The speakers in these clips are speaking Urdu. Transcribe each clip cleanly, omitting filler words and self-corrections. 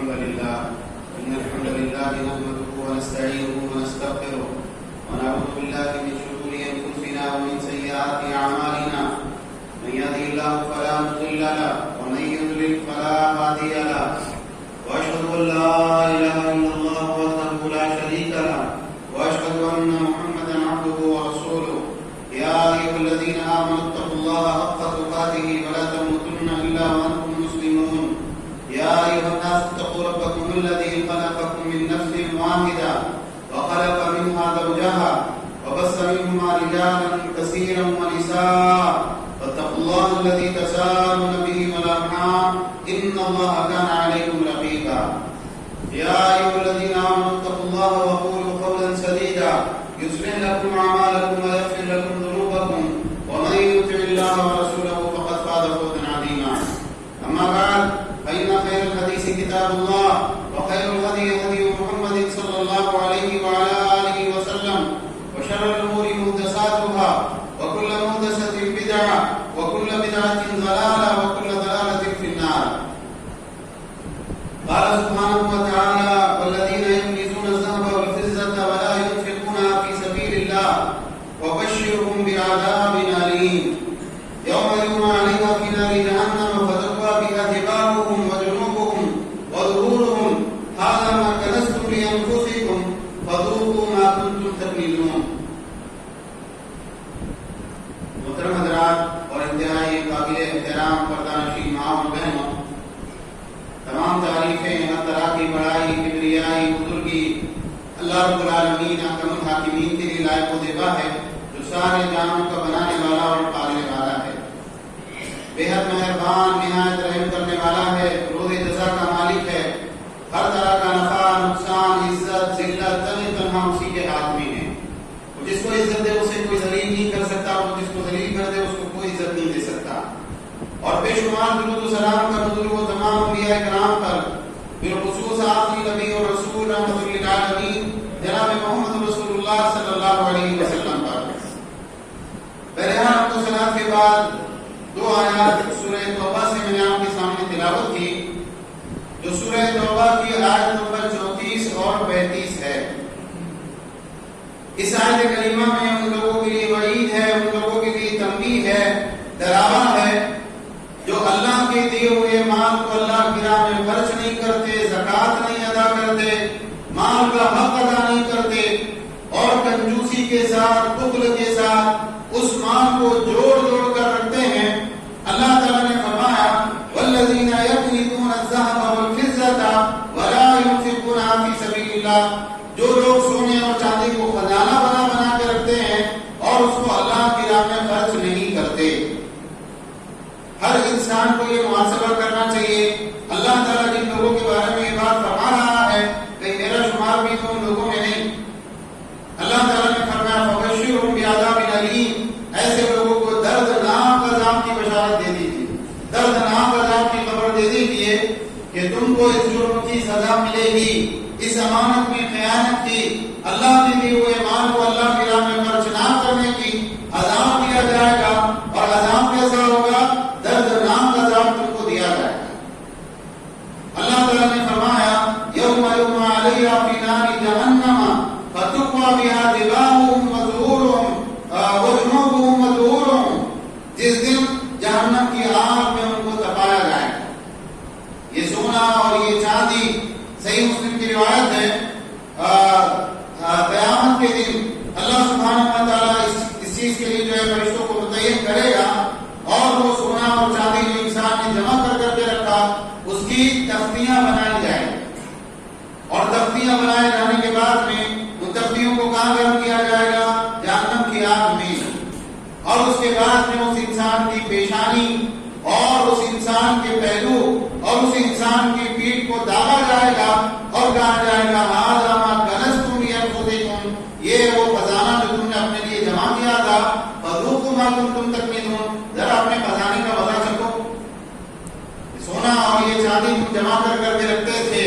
الحمد لله نحمده ونستعينه ونستغفره ونعوذ بالله من شرور أنفسنا ومن سيئات أعمالنا من يهده الله فلا مضل له ومن يضلل فلا هادي له وأشهد أن لا إله إلا الله وحده لا شريك له وأشهد أن محمدا عبده ورسوله يا أيها الذين آمنوا اتقوا الله حق تقاته ولا تموتن إلا وأنتم مسلمون يا أيها الناس اتقوا ربكم الذي خلقكم من نفس واحدة وخلق منها زوجها وبث منهما رجالا كثيرا ونساء فاتقوا الله الذي تساءلون به والأرحام إن الله كان عليكم رقيبا يا أيها الذين آمنوا اتقوا الله وقولوا قولا سديدا يصلح لكم أعمالكم ويغفر لكم ذنوبكم ومن يطع الله ورسوله فقد فاز فوزا عظيما أما بعد فإن خير الحديث كتاب الله وخير الهدي هدي محمد صلى الله عليه وعلى آله وسلم وشر الأمور محدثاتها وكل محدثة بدعة وكل بدعة ضلالة وكل ضلالة في النار. قال سبحانه وتعالى والذين يكنزون الذهب والفضة ولا ينفقونها في سبيل الله وبشرهم بعذاب أليم يوم يحمى عليها في نار جهنم فتكوى بها جباههم وجنوبهم وظهورهم هذا ما كنزتم لأنفسكم فذوقوا ما كنتم تكنزون. محترم حضرات اور انتہائی قابل احترام پردانشین ماں اور بہنوں، تمام تعریفیں ہر طرح کی بڑائی، کبریائی، بزرگی اللہ رب العالمین احکم الحاکمین کے لیے لائق و زیبا ہے، جو سارے جہانوں کا بنانے والا اور پالنے والا ہے، بے حد مہربان، نہایت رحم کرنے والا ہے، روز جزا کا مالک ہے، ہر طرح کا نفع، نقصان، عزت، ذلت تنہا اسی کے ہاتھ میں ہے. جس کو عزت دے اسے کوئی ذلیل نہیں کر سکتا، اور جس کو ذلیل کر دے اس کو کوئی عزت نہیں دے سکتا. اور بے شمار درود و سلام کا نزول وہ تمام انبیاء کرام پر، بالخصوص آخری نبی اور رسول رحمۃ للعالمین جناب محمد رسول اللہ صلی اللہ علیہ وسلم پر. بہرحال تو صلاۃ کے بعد دو آیات سورہ توبہ سے میں نے آپ کے سامنے تلاوت کی، جو سورہ توبہ کی آیت نمبر 34 اور 35 ہے. اس آیت کریمہ میں ان لوگوں کے لیے وعید ہے، ان لوگوں کے لیے تنبیہ ہے، ڈراوا ہے جو اللہ کے دیے ہوئے مال کو اللہ کی راہ میں خرچ نہیں کرتے، زکوٰۃ نہیں ادا کرتے، مال کا حق ادا نہیں کرتے، اور کنجوسی کے ساتھ، بخل کے ساتھ اس مال کو جوڑ جوڑ کر رکھتے ہیں. اللہ تعالیٰ نے فرمایا والذین یکنزون الذھب والفضة ولا ينفقونها فی سبیل اللہ، جو لوگ سونے اور چاندی کو خزانہ بنا کے رکھتے ہیں اور اس کو اللہ کی راہ میں خرچ نہیں کرتے. ہر انسان کو یہ محاسبہ کرنا چاہیے. اللہ تعالیٰ جن لوگوں کے بارے میں یہ بات فرما رہا ہے کہ میرا شمار بھی تو ان لوگوں میں نہیں. اللہ تعالیٰ نے فرمایا فبشرہم بعذاب الیم، ایسے لوگوں کو دردناک عذاب کی بشارت دے دیجیے، دردناک عذاب کی خبر دے دیجیے کہ تم کو اس جرم کی سزا ملے گی، اس امانت میں خیانت کی، اللہ کے دیے ہوئے مال کو اللہ کی راہ میں خرچ نہ کرنے کی عذاب دیا جائے گا. اور عذاب کیسا ہوگا؟ دردناک عذاب تم کو دیا جائے گا. اللہ تعالیٰ نے فرمایا یوم یحمى علیہا فی نار جہنم فتکوی بہا جباہہم وظہورہم وجنوبہم وظہورہم، جس دن جہنم کی آگ میں ان کو تپایا جائے گا. یہ سونا اور یہ چاندی، صحیح مسلم کی روایت ہے، قیامت کے دن اللہ سبحانہ و تعالیٰ اس چیز کے لیے جو ہے فرشتوں کو متعین کرے گا، اور وہ سونا اور چاندی جو انسان نے جمع کر کے رکھا اس کی تختیاں بنائی جائیں، اور تختیاں بنائے جانے کے بعد میں ان تختیوں کو کہاں گرم کیا جائے گا؟ جہنم کی آگ میں. اور اس کے بعد میں اس انسان کی پیشانی اور اس انسان کے پہلو اور اس انسان کی پیٹھ کو دابا جائے گا اور کہا جائے گا ھذا ما کنزتم لانفسکم، یہ وہ خزانہ جو تم نے اپنے لیے جمع کیا تھا، فذوقوا ما کنتم تکنزون، ذرا اپنے خزانے کا مزہ چکھو. سونا اور یہ چاندی تم جمع کر کے رکھتے تھے،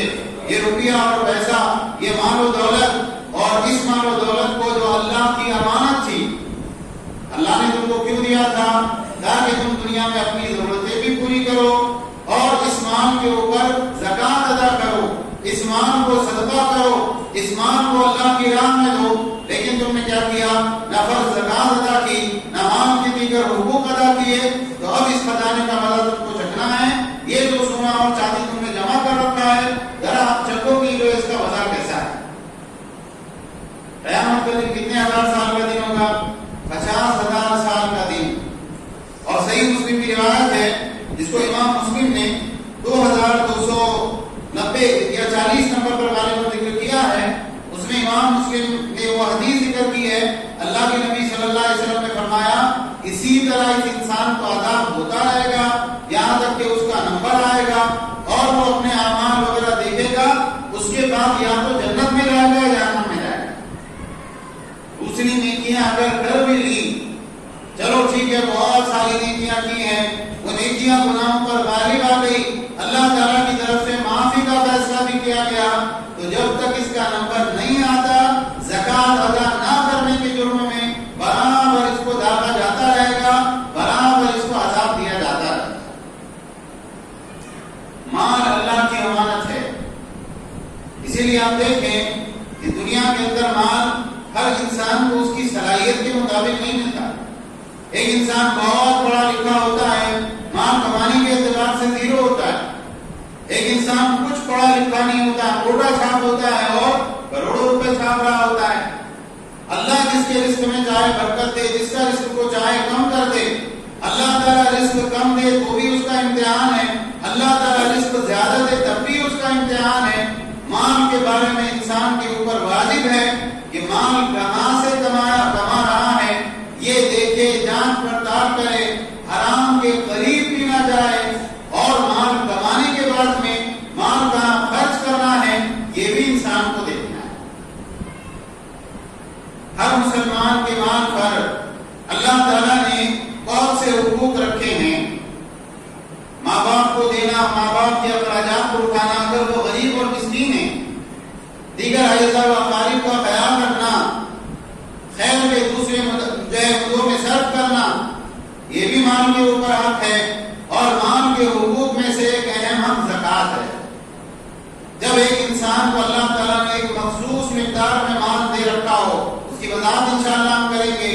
یہ روپیہ اور پیسہ، یہ مال و دولت، اور اس مال و دولت کو جو اللہ کی امانت تھی، اللہ نے تم کو کیوں دیا تھا؟ تاکہ تم دنیا میں اپنی ضرورتیں بھی پوری کرو اور اس مال کے اوپر زکوٰۃ ادا کرو. اس مال کو اللہ کی راہ میں دو، لیکن تم نے کیا کیا؟ نہ فرض زکات ادا کی، نہ مال کے دیگر حقوق ادا کیے، تو اب اس خزانے کا مزہ تم کو چکھنا ہے۔ یہ جو سونا اور چاندی تم نے جمع کر رکھا ہے، ذرا آپ چکو کہ جو اس کا مزہ کیسا ہے۔ قیامت کا دن کتنے ہزار سال کا دن ہوگا؟ 50,000 سال کا دن۔ اور صحیح مسلم کی روایت ہے جس کو امام مسلم نے 2290 یا 40 نمبر پر والے کو ذکر کیا ہے، اس میں امام مسلم نے وہ حدیث ذکر کی ہے، اللہ کے نبی صلی اللہ علیہ وسلم نے فرمایا اسی طرح اس انسان کو عذاب ہوتا رہے گا یہاں تک کہ اس کا نمبر آئے گا اور وہ اپنے اعمال وغیرہ دیکھے گا، اس کے بعد یا تو جنت میں جائے گا یا جہنم میں جائے گا۔ دوسری نیکیاں اگر کر بھی لی، چلو ٹھیک ہے بہت ساری نیکیاں کی ہیں، وہ نیکیاں گناہوں پر غالب آ گئی، اللہ تعالیٰ کی طرف سے معافی کا فیصلہ بھی کیا گیا، تو جب تک اس کا نمبر نہیں آتا زکات ادا نہ کرنے کے جرم میں برابر اس کو ڈالا جاتا رہے گا، برابر اس کو عذاب دیا جاتا رہے گا۔ مال اللہ کی امانت ہے، اسی لیے آپ دیکھیں کہ دنیا کے اندر مال ہر انسان کو اس کی صلاحیت کے مطابق نہیں ملتا۔ ایک انسان بہت پڑھا لکھا ہوتا ہے، مال کمانے کے اعتبار سے زیرو ہوتا ہے۔ ایک انسان کچھ پڑھا لکھا نہیں ہوتا، کوٹا چھاپ ہوتا ہے اور کروڑوں روپے چھاپ رہا ہوتا ہے۔ اللہ جس کے رزق میں چاہے برکت دے، جس کا رزق کو چاہے کم کر دے۔ اللہ تعالیٰ رزق کم دے تو بھی اس کا امتحان ہے، اللہ تعالیٰ رزق زیادہ دے تب بھی اس کا امتحان ہے۔ مال کے بارے میں انسان کے اوپر واجب ہے کہ مال کہاں سے کما رہا ہے یہ دیکھے، جانچ پڑتال کرے، حرام کے قریب بھی نہ جائے، اور مال کمانے کے بعد میں مال کہاں خرچ کرنا ہے یہ بھی انسان کو دیکھنا ہے۔ ہر مسلمان کے مال پر اللہ تعالیٰ نے بہت سے حقوق رکھے ہیں۔ ماں باپ کو دینا، ماں باپ کے اخراجات کو اٹھانا اگر وہ غریب اور مسکین ہیں، دیگر اعزاء و اقارب کا خیال رکھنا، خیر کے دوسرے مدوں میں صرف کرنا، یہ بھی مال کے اوپر حق ہے۔ اور مال کے حقوق میں سے ایک اہم حق زکات ہے۔ جب ایک انسان کو اللہ تعالیٰ نے ایک مخصوص مقدار میں مال دے رکھا ہو، اس کی وضاحت انشاءاللہ ہم کریں گے،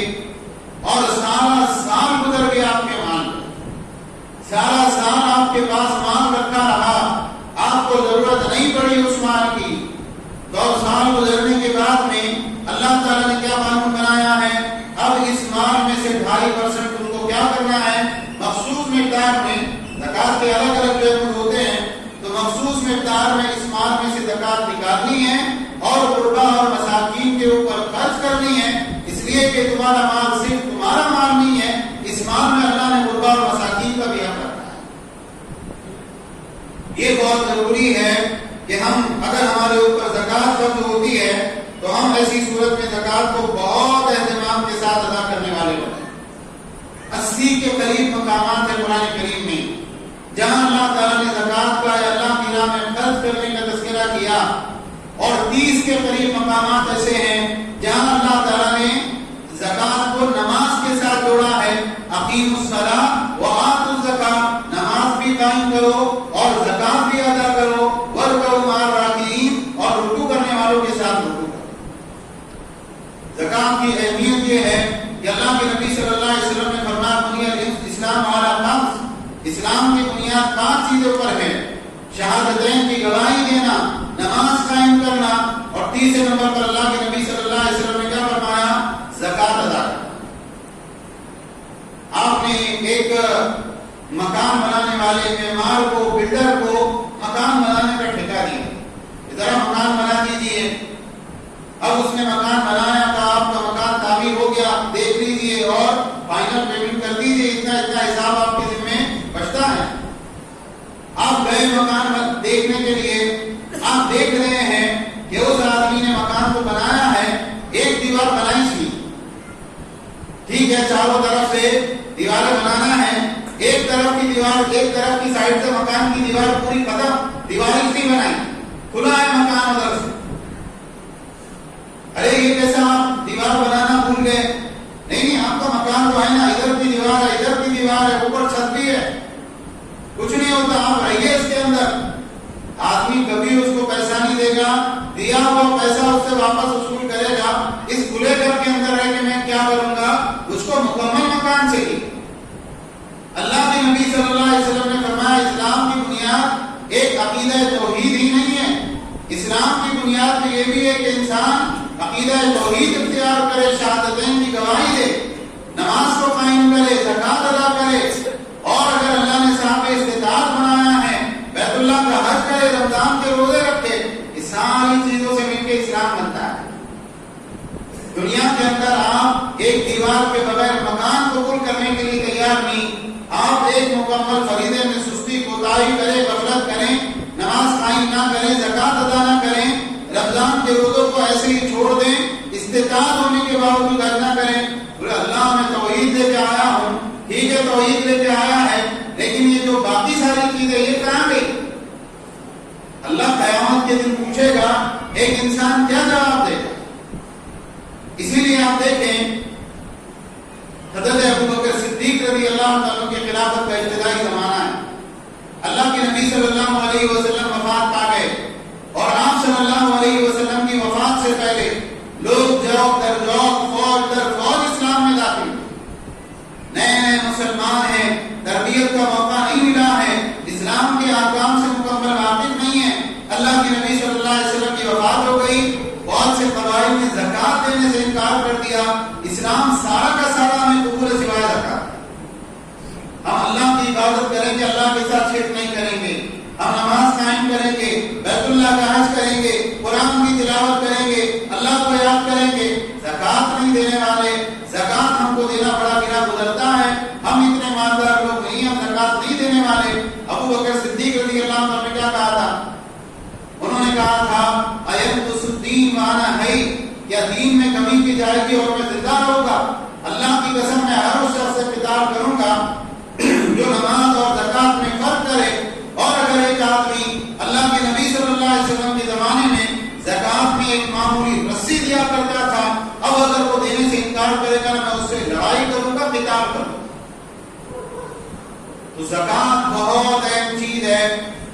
اور سارا سال گزر گیا آپ کے مال، سارا سال آپ کے پاس مال رکھا رہا، آپ کو ضرورت نہیں پڑی اس مال کی، تو سال گزرنے کے بعد میں اللہ تعالیٰ نے کیا قانون بنایا ہے؟ اب اس مال میں سے 2.5% تم کو کیا کرنا ہے؟ مخصوص مقدار میں، زکات کے الگ الگ جو ہوتے ہیں، تو مخصوص مقدار میں اس مال میں سے زکات نکالنی ہے اور غربا اور مساکین کے اوپر خرچ کرنی ہے، اس لیے کہ تمہارا مال صرف تمہارا مال نہیں ہے، اس مال میں اللہ نے غربا اور مساکین کا بھی حق رکھا ہے۔ یہ بہت ضروری ہے کہ ہم اگر ہمارے اوپر زکات فرض ہوتی ہے تو ہم ایسی صورت میں زکات کو بہت اہتمام کے ساتھ ادا کرنے والے ہوتے ہیں۔ 80 کے قریب مقامات ہیں قرآن کریم میں جہاں اللہ تعالیٰ نے زکات کا یا اللہ کی راہ میں خرچ کرنے کا تذکرہ کیا، اور 30 کے قریب مقامات ایسے ہیں جہاں اللہ تعالیٰ نے زکات کو نماز کے ساتھ جوڑا ہے۔ اقیموا الصلاۃ وآتوا الزکاۃ، نماز بھی قائم کرو اور زکات بھی ادا کرو، وارکعوا مع الراکعین، اور رکوع کرنے والوں کے ساتھ رکوع کرو۔ زکات کی اہمیت یہ ہے کہ اللہ کے نبی صلی اللہ علیہ وسلم نے فرمایا بنی الاسلام علی خمس، اسلام کی بنیاد 5 چیزوں پر ہے: شہادتین کی گواہی دینا، نماز قائم کرنا، اور تیسرے نمبر پر اللہ کے نبی صلی اللہ علیہ وسلم نے کیا فرمایا؟ زکات ادا کرنا۔ آپ نے ایک مکان بنانے والے معمار کو، بلڈر کو مکان بنانے کا ٹھیکہ دیا، ذرا مکان بنا دیجیے۔ اب اس نے مکان بنایا تھا، آپ کا مکان تعمیر ہو گیا، دیکھ لیجیے اور فائنل پیمنٹ کر دیجیے، اتنا اتنا حساب آپ کے ذمہ بچتا ہے۔ آپ گئے مکان دیکھنے کے لیے، آپ دیکھ رہے ہیں کہ اس آدمی نے مکان کو بنایا ہے، ایک دیوار بنائی تھی، ٹھیک ہے، چاروں طرف سے دیواریں بنانا ہے، ایک طرف کی دیوار، ایک طرف کی سائڈ سے مکان کی دیوار پوری ختم، دیوار اس نے بنائی، کھلا ہے مکان ادھر سے۔ ارے یہ کیسا آپ دیوار بنانا بھول گئے؟ نہیں، آپ کا مکان تو ہے نا، ادھر کی دیوار ہے، ادھر کی دیوار ہے، اوپر چھت بھی ہے، کچھ نہیں ہوتا، آپ رہیے اس کے اندر۔ آدمی کبھی اس کو پیسہ نہیں دے گا، دیا ہوا ہوا پیسہ اس سے واپس وصول کرے گا، اس کھلے گھر کے اندر رہ کے میں کیا کروں گا؟ اس کو مکمل مکان چاہیے۔ اللہ کے نبی صلی اللہ علیہ وسلم نے فرمایا اسلام کی بنیاد ایک عقیدہ توحید ہی نہیں ہے، اسلام کی بنیاد میں یہ بھی ہے کہ انسان عقیدہ توحید اختیار کرے، شہادتین کی گواہی دے، نماز کو قائم کرے، زکوٰۃ ادا کرے، اور اگر اللہ نے صاحب استطاعت بنایا ہے بیت اللہ کا حج کرے، رمضان کے روزے رکھے، اس ساری چیزوں سے مل کے اسلام بنتا ہے۔ دنیا کے اندر آپ ایک دیوار کے بغیر مکان قبول کرنے کے لیے تیار نہیں، آپ ایک مکمل فریضے میں سستی کوتاہی کریں، غفلت کریں، نماز قائم نہ کریں، زکوٰۃ ادا نہ کریں، رمضان کے روزوں کو ایسے ہی چھوڑ دیں، استطاعت ہونے کے باوجود حج نہ کریں، بولے اللہ میں توحید لے کے آیا ہوں، ٹھیک ہے توحید لے کے آیا ہے، لیکن یہ جو باقی ساری چیزیں یہ کہاں گئی؟ اللہ قیامت کے دن پوچھے گا، ایک انسان کیا جواب دے گا؟ اسی لیے آپ دیکھیں حضرت ابوبکر صدیق رضی اللہ عنہ کی خلافت کا ابتدائی زمانہ ہے، اللہ کے نبی صلی اللہ علیہ وسلم وفات پا گئے، اور آپ صلی اللہ علیہ وسلم کی وفات سے پہلے لوگ جوق در جوق، فوج در فوج اسلام میں داخل، نئے نئے مسلمان ہیں، تربیت کا موقع نہیں ملا ہے، اسلام کے احکام سے مکمل واقف نہیں ہے۔ اللہ کے نبی صلی اللہ علیہ وسلم کی وفات ہو گئی، بہت سے قبائل نے زکوٰۃ دینے سے انکار کر دیا، اسلام سارا کا سارا ہمیں قبول ہے سوائے زکوٰۃ۔ ہم اللہ کی عبادت کریں گے، اللہ کے ساتھ شرک نہیں کریں گے، ہم نماز قائم کریں گے، بیت اللہ کا حج کریں گے، قرآن کی تلاوت کریں گے، اللہ کو یاد کریں گے، زکوٰۃ نہیں دینے والے، زکوٰۃ ہم کو دینا بڑا گرا گزرتا ہے، ہم اتنے مالدار لوگ نہیں، ہم زکوٰۃ نہیں دینے والے۔ ابوبکر صدیق رضی اللہ عنہ نے کیا کہا تھا؟ انہوں نے کہا تھا اَيَنْقُصُ الدِّينُ وَأَنَا حَيٌّ، کیا دین میں کمی کی جائے گی اور میں زندہ رہوں گا؟ اللہ کی قسم میں ہر اس شخص سے خطاب کروں گا جو نماز اور زکوٰۃ میں فرق کرے، اور اگر ایک آدمی اللہ کے نبی صلی اللہ علیہ وسلم کے زمانے میں زکوٰۃ میں ایک معمولی رسی دیا کرتا تھا، اب اگر وہ دینے سے انکار کرے گا میں اس سے لڑائی کروں گا، قتال کروں گا۔ تو زکوٰۃ بہت اہم چیز ہے،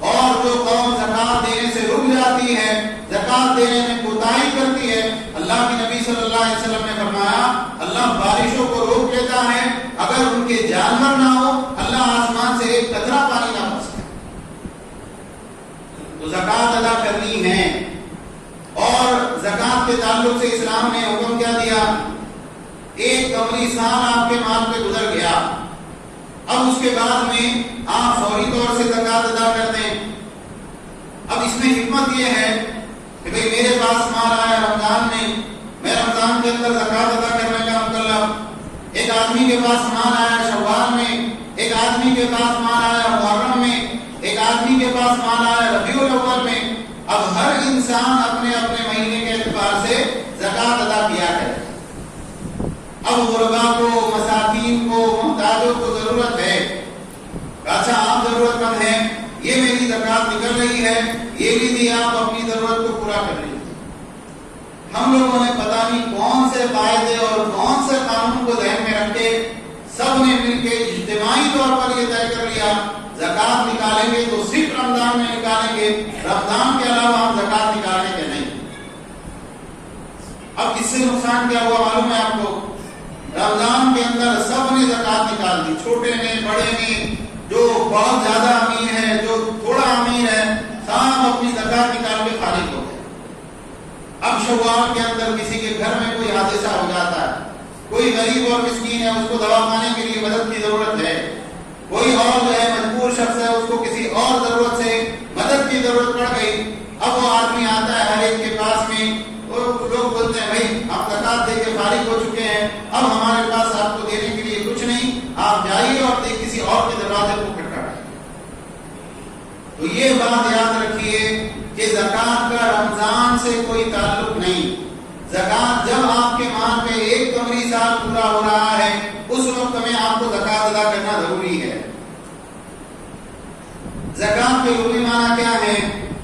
اور جو قوم زکوٰۃ دینے سے رک جاتی ہے، زکوٰۃ دینے میں کوتاہی کرتی ہے، اللہ کے نبی صلی اللہ علیہ وسلم نے فرمایا اللہ بارشوں کو روک لیتا ہے، اگر ان کے جانور نہ ہو اللہ آسمان سے ایک قطرہ پانی نہ برسائے۔ تو زکوٰۃ ادا کرنی ہے، اور زکوٰۃ کے تعلق سے اسلام نے حکم کیا دیا؟ ایک قمری سال آپ کے مال پہ گزر گیا، اب اس کے بعد میں آپ فوری طور سے زکوٰۃ ادا کر دیں۔ اب اس میں حکمت یہ ہے کہ بھئی میرے پاس مال آیا رمضان میں رمضان کے اندر زکوٰۃ ادا کرنے کا مکلف، ایک آدمی کے پاس مال آیا شوال میں، ایک آدمی کے پاس مال آیا محرم میں، ایک آدمی کے پاس مال آیا ربیع الاول میں، اب ہر انسان اپنے اپنے مہینے کے اعتبار سے زکوٰۃ ادا کیا کرے۔ اب غربا کو، مساکین کو، محتاجوں کو ضرورت ہے، اچھا آپ ضرورت مند ہیں، یہ میری زکوٰۃ نکل رہی ہے، یہ لیجیے آپ اپنی ضرورت کو پورا کر لیجیے۔ ہم لوگوں نے پتہ نہیں کون سے قاعدے اور کون سے قانون کو ذہن میں رکھ کے سب نے مل کے اجتماعی طور پر یہ طے کر لیا زکوٰۃ نکالیں گے تو صرف رمضان میں نکالیں گے، رمضان کے علاوہ ہم زکوٰۃ نکالیں گے نہیں۔ اب اس سے نقصان کیا ہوا معلوم ہے آپ کو؟ رمضان کے اندر سب نے زکوٰۃ نکال دی، چھوٹے نے، بڑے نے، جو بہت زیادہ امیر ہے، جو تھوڑا امیر ہے، سب اپنی زکوٰۃ نکال کے فارغ ہو گئے۔ اب شوال کے اندر کسی کے گھر میں کوئی حادثہ ہو جاتا ہے، کوئی غریب اور مسکین ہے، اس کو دوا کھانے کے لیے مدد کی ضرورت ہے، کوئی اور جو ہے مجبور شخص ہے، اس کو کسی اور ضرورت سے مدد کی ضرورت پڑ گئی، اب وہ آدمی آتا ہے ہر ایک کے پاس میں، لوگ بولتے ہیں بھائی آپ زکوٰۃ دے کے فارغ ہو چکے ہیں، اب ہمارے پاس آپ کو دینے کے لیے کچھ نہیں، آپ جائیے اور کسی اور کے دروازے کو کھٹکھٹائیے۔ تو یہ بات یاد رکھیے کہ زکوٰۃ کا رمضان سے کوئی تعلق نہیں، زکوٰۃ جب آپ کے مال پہ ایک قمری سال پورا ہو رہا ہے اس وقت میں آپ کو زکوٰۃ ادا کرنا ضروری ہے۔ زکوٰۃ کے لغوی معنی کیا ہے؟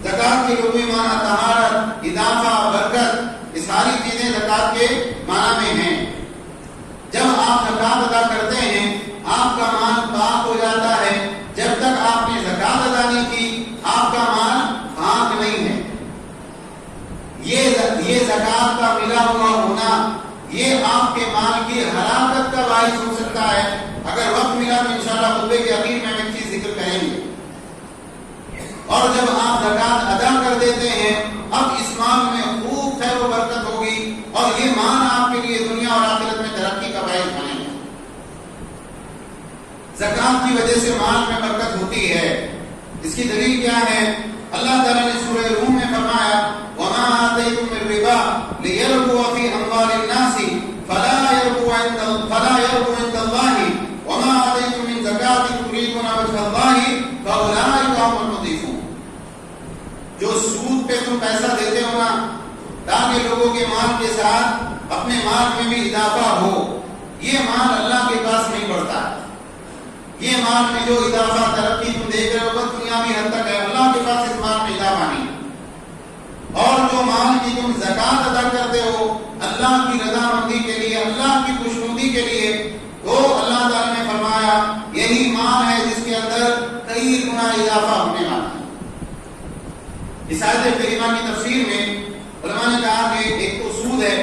زکوٰۃ کے لغوی معنی طہارت، اضافہ، برکت، یہ ساری چیزیں زکوٰۃ کے معنی میں ہیں۔ جب آپ زکوٰۃ ادا کرتے ہیں آپ کا مال پاک ہو جاتا ہے، جب تک آپ نے زکوٰۃ ادا نہیں کی آپ کا مال پاک نہیں ہے۔ یہ انشاءاللہ خطبے کے اخیر میں ایک چیز ذکر کریں گے. اور جب آپ زکات ادا کر دیتے ہیں اب اس مال میں خوب خیر و برکت ہوگی اور یہ مال آپ کے لیے دنیا اور آخرت میں ترقی کا باعث بنے گا. زکات کی وجہ سے مال میں برکت ہوتی ہے. اس کی دلیل کیا ہے؟ اللہ تعالیٰ نے سورہ روم میں فرمایا وَمَا آتَيْتُم مِّن رِّبًا لِيَرْبُوَ فِي أَمْوَالِ النَّاسِ فَلَا يَرْبُو عِندَ اللَّهِ وَمَا آتَيْتُم مِّن زَكَاةٍ تُرِيدُونَ وَجْهَ اللَّهِ فَأُولَٰئِكَ هُمُ الْمُضِيفُونَ. جو سود پہ تم پیسہ دیتے ہو نا تاکہ لوگوں کے مال کے ساتھ اپنے مال میں بھی اضافہ ہو، یہ مال اللہ کے پاس نہیں بڑھتا. یہ مال میں جو اضافہ ترقی تم دیکھ رہے ہو بس دنیاوی حد تک ہے، اللہ کے پاس اس مال میں اضافہ نہیں. اور جو مال کی تم زکات ادا کرتے ہو اللہ کی رضامندی کے لیے، اللہ کی خوشنودی کے لیے، تو اللہ تعالیٰ نے فرمایا یہی مال ہے جس کے اندر کئی گنا اضافہ ہونے والا ہے. اس آیت کریمہ کی تفسیر میں علماء نے کہا کہ ایک تو سود ہے،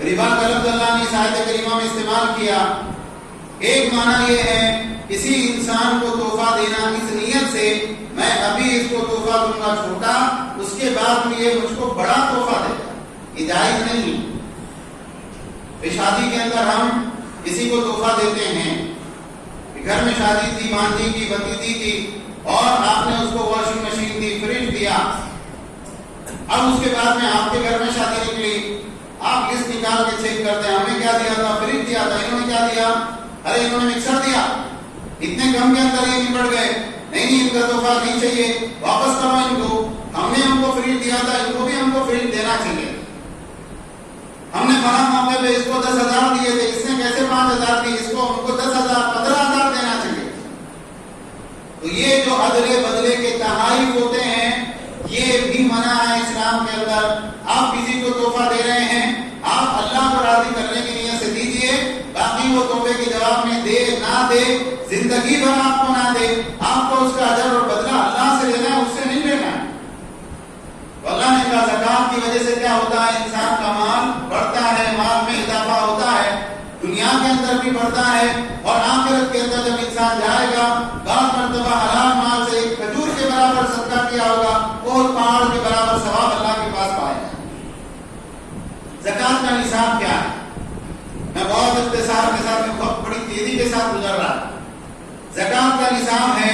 ربا کا لفظ اللہ نے اس آیت کریمہ میں استعمال کیا. ایک معنی یہ ہے کسی انسان کو تحفہ دینا اس نیت سے میں ابھی اس کو تحفہ دوں گا چھوٹا، اس کے بعد میں یہ مجھ کو بڑا تحفہ دے گا، یہ جائز نہیں. شادی کے اندر ہم کسی کو تحفہ دیتے ہیں، گھر میں شادی تھی، بھانجی کی، بھتیجی کی، اور آپ نے اس کو واشنگ مشین دی، فریج دیا. اب اس کے بعد میں آپ کے گھر میں شادی نکلی، آپ لسٹ نکال کے چیک کرتے ہیں ہمیں کیا دیا تھا، فریج دیا تھا، انہوں نے کیا دیا، ارے انہوں نے مکسر دیا، اتنے کم کے اندر یہ نپٹ گئے، نہیں ان کا تحفہ نہیں چاہیے، واپس کرو ان کو، ہم نے ہم کو فریج دیا تھا، ان کو بھی ہم کو فریج دینا چاہیے. ہم نے فلاں موقع پہ اس کو 10,000 دیے تھے، اس نے کیسے 5,000 دی، اس کو ہم کو 10,000 15,000 دینا چاہیے. تو یہ جو ادلے بدلے کے تحائف ہوتے ہیں یہ بھی منع ہے اسلام کے اندر. آپ کسی کو تحفہ دے رہے ہیں آپ اللہ کو راضی کرنے کی نیت سے دیجئے، باقی وہ تحفے کے جواب میں دے نہ دے، زندگی بھر آپ کو نہ دے، آپ کو اس کا اجر اور بدلہ اللہ سے لینا ہے، اس سے نہیں لینا ہے. تو اللہ نے کہا زکات کی وجہ سے کیا ہوتا ہے، انسان کا مال بڑھتا ہے، مال میں اضافہ ہوتا ہے، دنیا کے اندر بھی بڑھتا ہے، اور آخرت کے اندر جب انسان جائے گا بعض مرتبہ حلال مال سے ایک کھجور کے برابر صدقہ کیا ہوگا اور پہاڑ کے برابر ثواب اللہ کے پاس پائے گا. زکات کا نصاب کیا ہے؟ میں بہت اختصار کے ساتھ بہت بڑی تیزی کے ساتھ گزر رہا ہوں. زکات کا نصاب ہے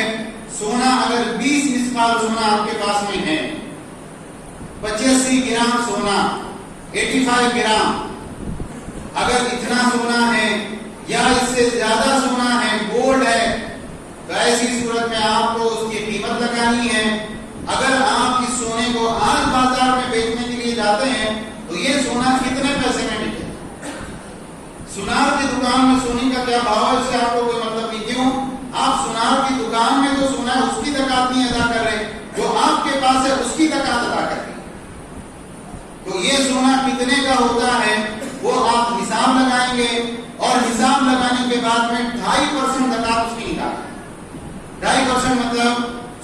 سونا، اگر 20 مسقال سونا آپ کے پاس میں ہے، 85 گرام سونا، 85 گرام، اگر اتنا سونا ہے یا اس سے زیادہ سونا ہے، گولڈ ہے، تو ایسی صورت میں آپ کو اس کی قیمت لگانی ہے. اگر آپ اس سونے کو آج بازار میں بیچنے کے لیے جاتے ہیں تو یہ سونا کتنے پیسے میں ملے گا؟ سونار کی دکان میں سونے کا کیا بھاؤ ہے اس سے آپ کو کوئی مطلب نہیں. کیوں؟ آپ سونار کی دکان میں جو سونا ہے اس کی زکات نہیں ادا کر رہے، جو آپ کے پاس ہے اس کی زکات ادا کر رہے. تو یہ سونا کتنے کا ہوتا ہے وہ آپ حساب لگائیں گے، اور حساب لگانے کے بعد میں 2.5% زکات اس کی نکالیں. 2.5% مطلب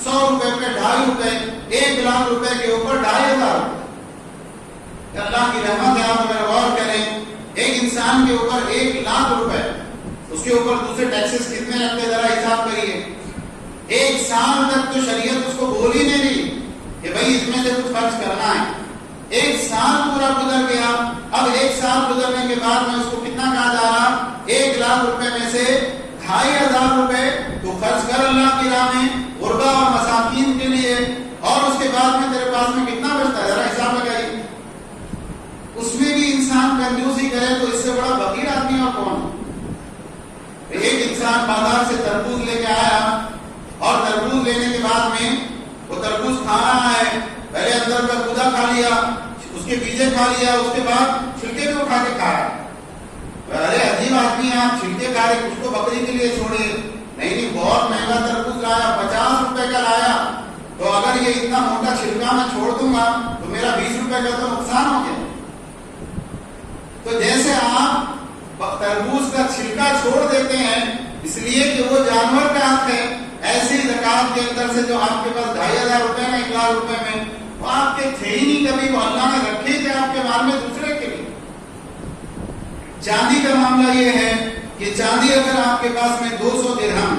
100 روپے پہ 2.5 روپے، 1 لاکھ روپے کے اوپر 2,500 روپے. اللہ کی رحمت ہے، آپ اگر غور کریں ایک انسان کے اوپر 1 لاکھ روپے، اس کے اوپر دوسرے ٹیکسز کتنے لگتے ذرا حساب کریے. 1 سال تک تو شریعت اس کو بول ہی نہیں رہی کہ بھائی اس میں سے کچھ خرچ کرنا ہے. 1 سال پورا گزر گیا، اب 1 سال گزرنے کے بعد میں اس کو کتنا کہا جا رہا، 1 لاکھ روپے میں سے 2,500 روپے تو خرچ کر اللہ کی راہ میں، غربا اور مساکین کے لیے، اور اس کے بعد میں تیرے پاس میں کتنا بچتا ہے ذرا حساب لگائیے. اس میں بھی انسان کنجوسی کرے تو اس سے بڑا فقیر آدمی اور کون ہے؟ ایک انسان بازار سے تربوز لے کے آیا، اور تربوز لینے کے بعد میں وہ تربوز کھا رہا ہے، پہلے اندر کا گودا کھا لیا، اس کے بیجے کھا لیا، اس کے بعد چھلکے کو اٹھا کے کھایا. ارے عجیب آدمی ہے، آپ چھلکے کھا رہے، کچھ کو بکری کے لیے چھوڑے. نہیں بہت مہنگا تربوز لایا، 50 روپے کا لایا، تو اگر یہ اتنا موٹا چھلکا میں چھوڑ دوں گا تو میرا 20 روپے کا تو نقصان ہو گیا. تو جیسے آپ تربوز کا چھلکا چھوڑ دیتے ہیں اس لیے کہ وہ جانور کا حق ہے، ایسی زکات کے اندر سے جو آپ کے پاس 2,500 روپے میں 1 لاکھ روپے میں وہ آپ کے تھے ہی نہیں، کبھی وہ اللہ نے رکھے تھے آپ کے مال میں دوسرے کے لیے. چاندی کا معاملہ یہ ہے کہ چاندی اگر آپ کے پاس میں 200 درہم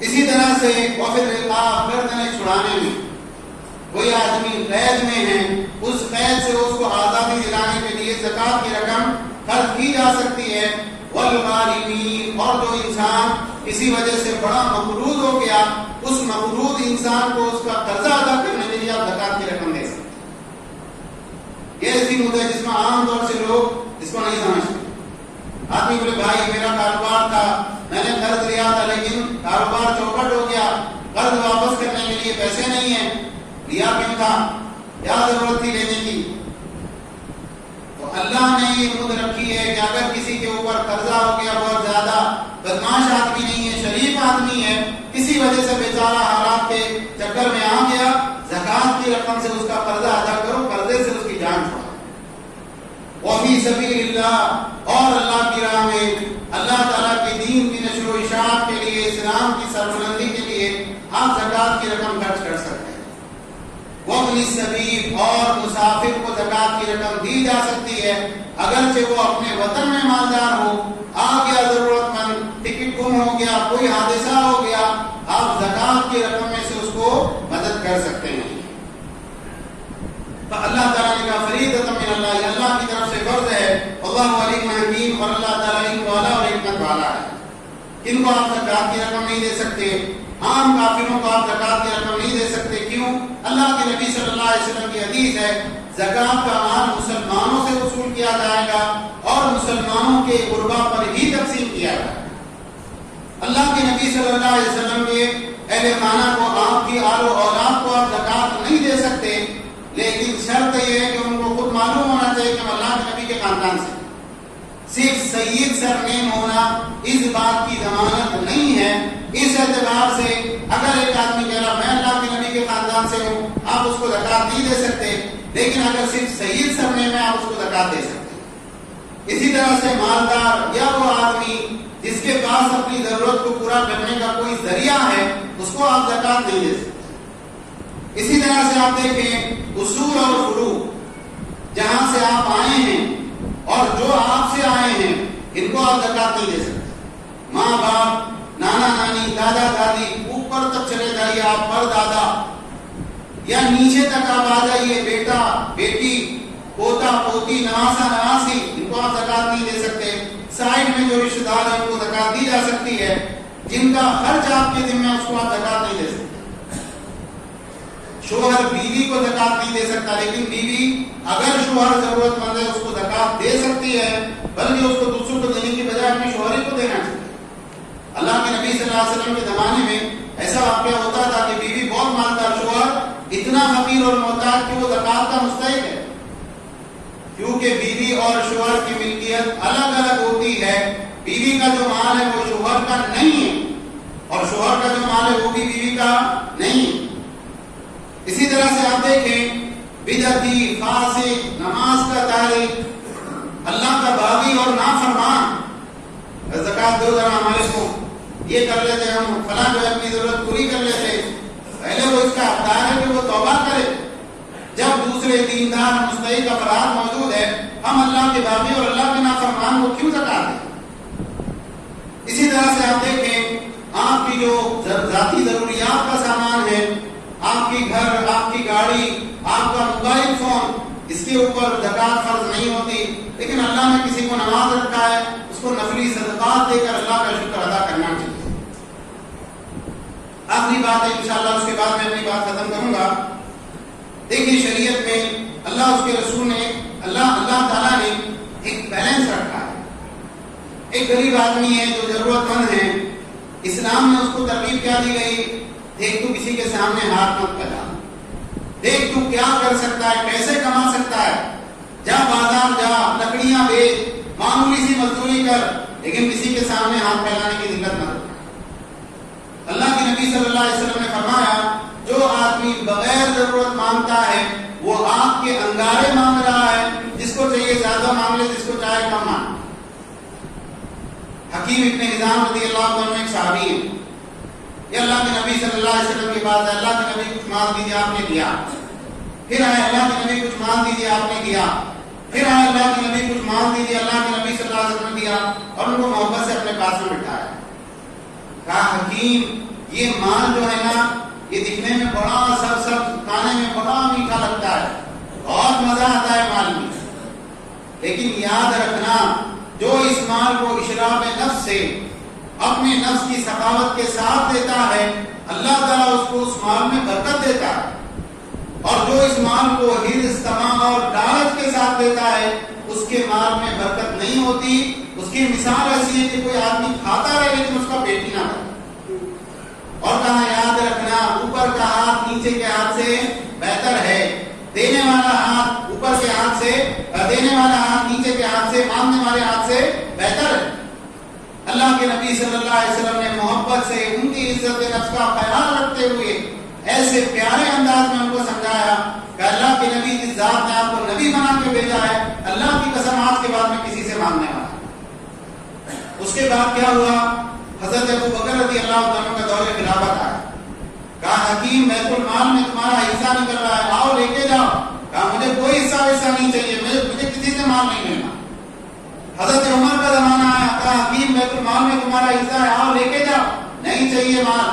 اسی طرح سے وفد رقاب گردنیں چھڑانے میں، کوئی آدمی قید میں ہے، اس قید سے اس کو آزادی دلانے کے لیے زکوٰۃ کی رقم خرچ کی جا سکتی ہے۔ والغارمین، اور جو انسان کسی وجہ سے بڑا مقروض ہو گیا، اس مقروض انسان کو اس کا قرضہ ادا کرنے کے لیے آپ زکوٰۃ کی رقم دے سکتے ہیں۔ یہ ایسی مدعا جس میں عام طور سے لوگ اس کو نہیں سمجھتے۔ آدمی بولے بھائی میرا کاروبار تھا، میں نے قرض لیا تھا لیکن کاروبار چوپٹ ہو گیا، قرض واپس کرنے کے لیے پیسے نہیں ہیں، لیا کیوں تھا، کیا ضرورت تھی لینے کی؟ تو اللہ نے یہ مد رکھی ہے کہ اگر کسی کے اوپر قرضہ ہو گیا بہت زیادہ، بدماش آدمی نہیں ہے، شریف آدمی ہے، کسی وجہ سے بیچارہ حالات کے چکر میں آ گیا، زکوٰۃ کی رقم سے اس کا قرضہ ادا کرو، قرضے سے اس کی جان چھوڑو۔ وفی سبیل اللہ، اور اللہ کی راہ میں اللہ تعالیٰ کے دین کی نشر و اشاعت کے لیے، اسلام کی سربلندی کے لیے آپ زکوٰۃ کی رقم خرچ کر سکتے ہیں۔ وابن السبیل، اور مسافر کو زکوٰۃ کی رقم دی جا سکتی ہے، اگرچہ وہ اپنے وطن میں مالدار ہو، آ گیا ضرورت مند، ٹکٹ گم ہو گیا، کوئی حادثہ ہو گیا، آپ زکوٰۃ کی رقم میں سے اس کو مدد کر سکتے ہیں۔ تو اللہ تعالیٰ نے کہا فریضۃ من اللہ، یہ اللہ کی طرف سے فرض ہے، اللہ علیم حکیم، اور اللہ تعالیٰ علم والا اور حکمت والا ہے۔ کن کو آپ زکوٰۃ کی رقم نہیں دے سکتے؟ عام کافروں کو آپ زکوٰۃ کی رقم نہیں دے سکتے، کیوں؟ اللہ کے نبی صلی اللہ علیہ وسلم کی حدیث ہے زکوٰۃ کا مال مسلمانوں سے وصول کیا جائے گا اور مسلمانوں کے غربا پر ہی تقسیم کیا جائے گا۔ اللہ کے نبی صلی اللہ علیہ وسلم کے اہل خانہ کو، آپ کی آل و اولاد کو آپ زکوٰۃ نہیں دے سکتے، لیکن شرط یہ ہے کہ ان کو خود معلوم ہونا چاہیے کہ اللہ کے نبی کے خاندان سے۔ صرف سید سرنیم ہونا اس بات کی ضمانت نہیں ہے۔ اس اعتبار سے اگر ایک آدمی کہہ رہا میں اللہ کے نبی کے خاندان سے ہوں، آپ اس کو زکوٰۃ نہیں دے سکتے، لیکن اگر صرف سید سرنیم ہے آپ اس کو زکوٰۃ دے سکتے۔ اسی طرح سے مالدار یا وہ آدمی جس کے پاس اپنی ضرورت کو پورا کرنے کا کوئی ذریعہ ہے، اس کو آپ زکوٰۃ نہیں دے سکتے۔ اسی طرح سے آپ دیکھیں اصول اور فروع، جہاں سے آپ آئے ہیں اور جو آپ سے آئے ہیں، ان کو آپ زکوٰۃ نہیں دے سکتے۔ ماں باپ، نانا نانی، دادا دادی، اوپر تک چلے جائیے آپ، پر دادا، یا نیچے تک آپ آ جائیے، بیٹا بیٹی، پوتا پوتی، نواسا نواسی، ان کو آپ زکوٰۃ نہیں دے سکتے۔ سائڈ میں جو رشتہ دار ہیں ان کو زکوٰۃ دی جا سکتی ہے، جن کا خرچ آپ کے ذمہ ہے اس کو آپ زکوٰۃ نہیں دے سکتے۔ شوہر بیوی کو زکوٰۃ نہیں دے سکتا، لیکن بیوی اگر شوہر ضرورت مند ہے اس کو زکوٰۃ دے سکتی ہے، بلکہ اس کو دوسروں کو دینے کی بجائے اپنے شوہر ہی کو دینا چاہیے۔ اللہ کے نبی صلی اللہ علیہ وسلم کے زمانے میں ایسا واقعہ ہوتا تھا کہ بیوی بہت مالدار، شوہر اتنا فقیر اور محتاج کہ وہ زکوٰۃ کا مستحق ہے، کیونکہ بیوی اور شوہر کی ملکیت الگ الگ ہوتی ہے۔ بیوی کا جو مال ہے وہ شوہر کا نہیں ہے، اور شوہر کا جو مال ہے وہ بھی بیوی کا نہیں ہے۔ اسی طرح سے آپ دیکھیں بدعتی، فاسق، نماز کا تارک، اللہ کا باغی اور نافرمان، زکوٰۃ دو ذرا ہمارے کو، یہ کر لیتے ہم، فلاں جو اپنی ضرورت پوری کر لیتے، پہلے وہ اس کا حقدار ہے کہ وہ توبہ کرے۔ جب دوسرے دیندار مستحق افراد موجود ہے، ہم اللہ کے باغی اور اللہ کے نافرمان کو کیوں زکوٰۃ دیں؟ اسی طرح سے آپ دیکھیں آپ کی جو ذاتی ضروریات کا سامان ہے، آپ کی گھر، آپ کی گاڑی، آپ کا موبائل فون، اس کے اوپر زکوٰۃ فرض نہیں ہوتی، لیکن اللہ نے کسی کو نماز رکھا ہے، اس کو نفلی صدقات دے کر اللہ کا شکر ادا کرنا چاہیے۔ آخری بات ہے انشاءاللہ، اس کے بعد میں اپنی بات ختم کروں گا۔ دیکھیے شریعت میں اللہ اس کے رسول نے، اللہ تعالیٰ نے ایک بیلنس رکھا ہے۔ ایک غریب آدمی ہے جو ضرورت مند ہے، اسلام میں اس کو ترغیب کیا دی گئی؟ دیکھ تو کسی کے سامنے ہاتھ مت پھیلا، دیکھ تو کیا کر سکتا ہے، کیسے کما سکتا ہے، جا بازار جا، لکڑیاں بیچ، معمولی سی مزدوری کر، لیکن کسی کے سامنے ہاتھ پھیلانے کی ذلت مت کرنا۔ اللہ کے نبی صلی اللہ علیہ وسلم نے فرمایا جو آدمی بغیر ضرورت مانگتا ہے وہ آگ کے انگارے مانگ رہا ہے، جس کو چاہیے زیادہ مانگ لے، جس کو چاہے کم مانگ۔ حکیم ابن حزام رضی اللہ عنہ ایک صحابی ہے، یہ اللہ کے نبی صلی اللہ علیہ وسلم کے پاس ہے، اللہ کے نبی کچھ مال دیجیے، آپ نے دیا، پھر آئے اللہ کے نبی کچھ مال دیجیے، آپ نے دیا، پھر آئے اللہ کے نبی کچھ مال دیجیے، اللہ کے نبی صلی اللہ علیہ وسلم نے دیا، اور ان کو محبت سے اپنے پاس میں بٹھایا۔ کہا حکیم یہ مال جو ہے نا یہ دکھنے میں بڑا سرسبز، کھانے میں بڑا میٹھا لگتا ہے، بہت مزہ آتا ہے مال میں، لیکن یاد رکھنا جو اس مال کو اشراف نفس سے اپنے نفس کی سخاوت کے ساتھ دیتا ہے اللہ تعالیٰ اس کو اس مال میں برکت دیتا ہے، اور جو اس مال کو حرص، طمع اور لالچ کے ساتھ دیتا ہے اس کے مال میں برکت نہیں ہوتی۔ اس کی مثال ایسی ہے کہ کوئی آدمی کھاتا رہے لیکن اس کا پیٹ ہی نہ بھرے۔ اور کہاں یاد رکھنا اوپر کا ہاتھ نیچے کے ہاتھ سے بہتر ہے، دینے والا ہاتھ اوپر کے ہاتھ سے، دینے والا ہاتھ نیچے کے ہاتھ سے، مانگنے والے ہاتھ سے بہتر ہے۔ اللہ کے نبی صلی اللہ علیہ وسلم نے محبت سے ان کی عزت نفس کا خیال رکھتے ہوئے ایسے پیارے انداز میں ان کو سمجھایا کہ اللہ کے نبی جس ذات نے آپ کو نبی بنا کے بھیجا ہے، اللہ کی قسم آج کے بعد میں کسی سے مانگنے والا۔ اس کے بعد کیا ہوا؟ حضرت ابو بکر رضی اللہ عنہ کا دور خلافت آیا، کہا حکیم بیت المال میں تمہارا حصہ نکل رہا ہے، آؤ لے کے جاؤ۔ کہا مجھے کوئی حصہ نہیں چاہیے، مجھے کسی سے مال نہیں لینا۔ حضرت عمر کا زمانہ آیا، کہا حکیم بیت المال میں تمہارا حصہ ہے، آؤ لے کے جاؤ، نہیں چاہیے مال۔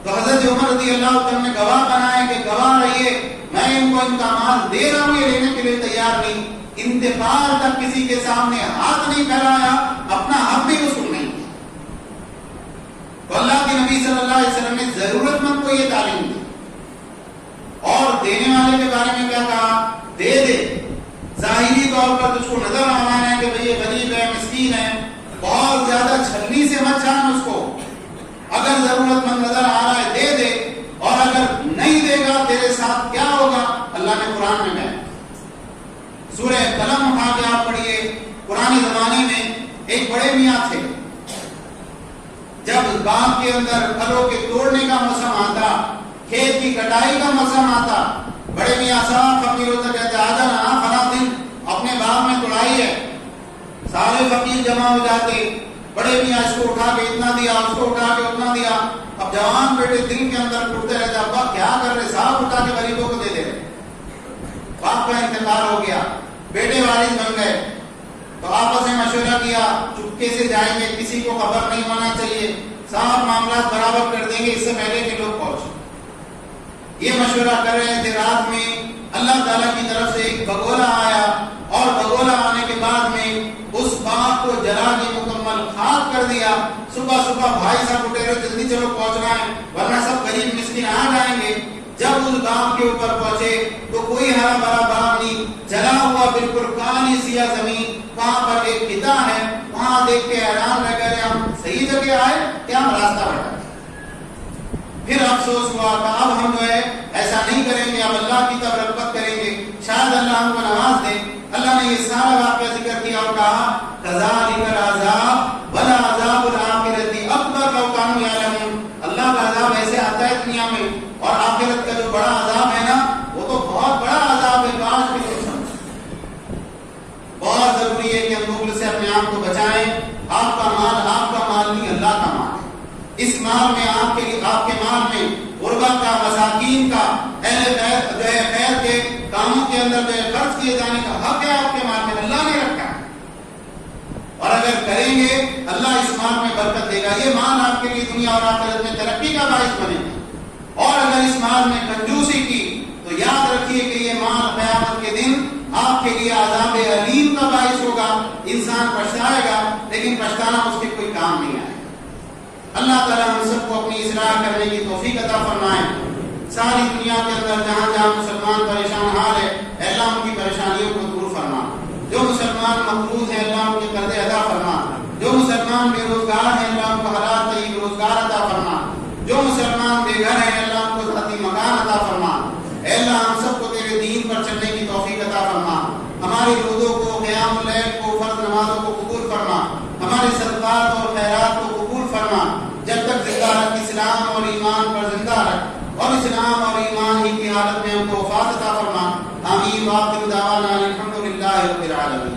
تو حضرت عمر رضی اللہ عنہ نے گواہ بنائے کہ گواہ رہیے میں ان کو ان کا مال دے رہا ہوں، یہ لینے کے لیے تیار نہیں۔ انتقال تک کسی کے سامنے ہاتھ نہیں پھیلایا، اپنا حق بھی وصول نہیں کیا۔ تو اللہ کے نبی صلی اللہ علیہ وسلم نے ضرورت مند کو یہ تعلیم دی، اور دینے والے کے بارے میں کیا کہا؟ دے دے، ظاہری طور پر تجھ کو نظر آ رہا ہے کہ بھئی یہ غریب ہے، مسکین ہے، بہت زیادہ چھلنی سے مت چھان اس کو۔ اگر ضرورت مند نظر آ رہا ہے دے دے، اور اگر نہیں دے گا تیرے ساتھ کیا ہوگا اللہ نے قرآن میں بیان۔ سورہ قلم اٹھا کے آپ پڑھیے، پرانے زمانے میں ایک بڑے میاں تھے، جب باغ کے اندر پھلوں کے توڑنے کا موسم آتا، کھیت کی کٹائی کا موسم آتا، بڑے میاں صاحب فقیروں سے کہتے آجا نا فلاں دن اپنے باغ میں توڑائی ہے۔ سارے فقیر جمع ہو جاتے، بڑے میاں اس کو اٹھا کے اتنا دیا، اس کو اٹھا کے اتنا دیا۔ اب جوان بیٹے دل کے اندر ٹوٹتے رہتے، ابا کیا کر رہے؟ صاحب اٹھا کے غریبوں کو دے دے رہے۔ باپ کا انتقال ہو گیا، بیٹے وارث بن گئے، تو آپس میں مشورہ کیا چپکے سے جائیں گے، کسی کو خبر نہیں ہونا چاہیے، صاحب معاملات برابر کر دیں گے اس سے پہلے کہ لوگ پہنچے۔ یہ مشورہ کر رہے تھے، رات میں اللہ تعالیٰ کی طرف سے ایک بگولا آیا، اور بگولا آنے کے بعد میں اس باغ کو جلا کے مکمل خاک کر دیا۔ صبح صبح بھائی صاحب اٹھے رہے، جلدی چلو پہنچنا ہے ورنہ سب غریب مسکین آ جائیں گے۔ جب اس باغ کے اوپر پہنچے تو کوئی ہرا بھرا باغ نہیں، جلا ہوا بالکل کالی سیاہ زمین، وہاں پر ایک خطہ ہے، وہاں دیکھ کے حیران رہ گئے، ہم صحیح جگہ آئے کیا ہم راستہ بھٹک؟ پھر افسوس ہوا کہ اب ہم جو ہے ایسا نہیں کریں گے، اب اللہ کی طرف رغبت کریں گے، شاید اللہ ہم کو نواز دے۔ اللہ نے یہ سارا واقعہ ذکر کیا اور کہا کذالک العذاب ولعذاب الآخرۃ اکبر لو کانوا یعلمون۔ اللہ کا عذاب ایسے آتا ہے دنیا میں، اور آخرت کا جو بڑا عذاب ہے نا وہ تو بہت بڑا عذاب ہے، کاش بھی کچھ سمجھ۔ بہت ضروری ہے کہ ہم بخل سے اپنے آپ کو بچائیں۔ آپ کا مال نہیں، اللہ کا مال ہے۔ اس مال میں آپ کے مال میں غربا کا، مساکین کا، اہل خیر کے کاموں کے اندر جو خرچ کیے جانے کا حق ہے آپ کے مال میں، اللہ نے رکھا ہے، اور اگر کریں گے اللہ اس مال میں برکت دے گا۔ یہ مال آپ کے لیے دنیا اور آخرت میں ترقی کا باعث بنے گا۔ اور اگر اس مال میں کنجوسی کی تو یاد رکھیے کہ یہ مال قیامت کے دن آپ کے لیے عذاب علیم کا باعث ہوگا۔ انسان پچھتائے گا لیکن پچھتانا اس کے کوئی کام نہیں آئے گا۔ اللہ تعالیٰ ہم سب کو اپنی اصلاح کرنے کی توفیق عطا فرمائے۔ ساری دنیا کے اندر جہاں جہاں مسلمان پریشان حال ہے، اللہ ان کی پریشانیوں کو دور فرما۔ جو مسلمان مقروض ہیں اللہ ان کے قرضے ادا فرما۔ جو مسلمان بے روزگار ہیں اللہ ان کو حلال طیب روزگار عطا فرما۔ جو مسلمان بے گھر ہیں اللہ ان کو ذاتی مکان عطا فرما۔ اے اللہ ہم سب کو تیرے دین پر چلنے کی توفیق عطا فرما۔ ہماری روزوں کو، قیام اللیل کو، فرض نمازوں کو قبول فرما۔ ہمارے صدقات اور خیرات کو قبول فرما۔ جب تک زندہ رکھ اسلام اور ایمان پر زندہ رکھ، اور اسلام اور ایمان ہی کی حالت میں ہم کو وفات عطا فرما۔ آمین۔ وآخر دعوانا الحمدللہ رب العالمین۔